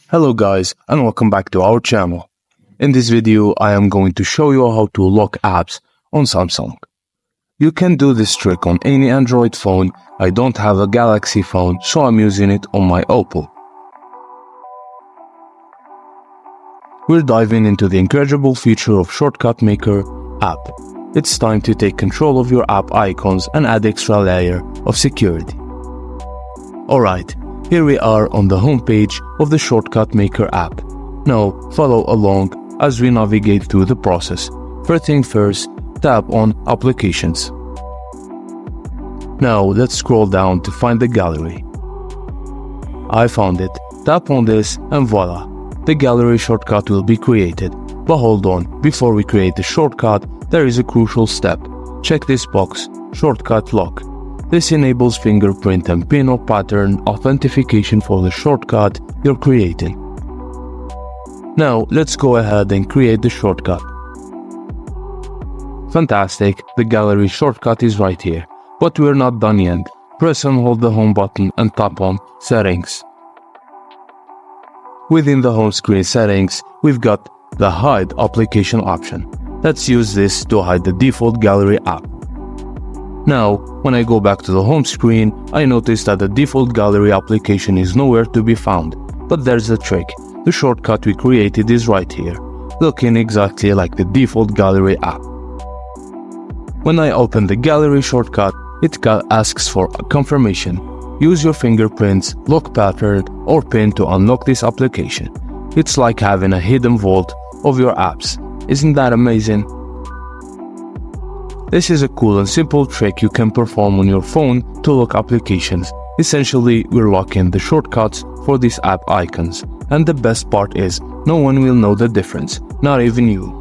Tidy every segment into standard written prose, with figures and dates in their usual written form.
Hello guys, and welcome back to our channel. In this video I am going to show you how to lock apps on Samsung. You can do this trick on any Android phone. I don't have a Galaxy phone, so I'm using it on my Oppo. We're diving into the incredible feature of Shortcut Maker app. It's time to take control of your app icons and add extra layer of security. Alright, here we are on the home page of the Shortcut Maker app. Now follow along as we navigate through the process. First thing first, tap on Applications. Now let's scroll down to find the gallery. I found it. Tap on this and voila, the gallery shortcut will be created. But hold on, before we create the shortcut, there is a crucial step. Check this box, Shortcut Lock. This enables fingerprint and PIN or pattern authentication for the shortcut you're creating. Now let's go ahead and create the shortcut. Fantastic, the gallery shortcut is right here. But we're not done yet. Press and hold the home button and tap on Settings. Within the home screen settings, we've got the Hide Application option. Let's use this to hide the default gallery app. Now, when I go back to the home screen, I notice that the default gallery application is nowhere to be found. But there's a trick. The shortcut we created is right here, looking exactly like the default gallery app. When I open the gallery shortcut, it asks for a confirmation. Use your fingerprints, lock pattern, or PIN to unlock this application. It's like having a hidden vault of your apps. Isn't that amazing? This is a cool and simple trick you can perform on your phone to lock applications. Essentially, we're locking the shortcuts for these app icons. And the best part is, no one will know the difference, not even you.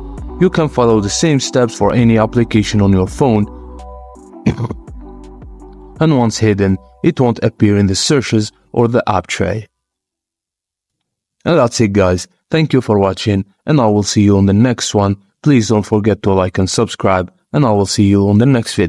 You can follow the same steps for any application on your phone. And once hidden, it won't appear in the searches or the app tray. And that's it guys, thank you for watching and I will see you on the next one. Please don't forget to like and subscribe and I will see you on the next video.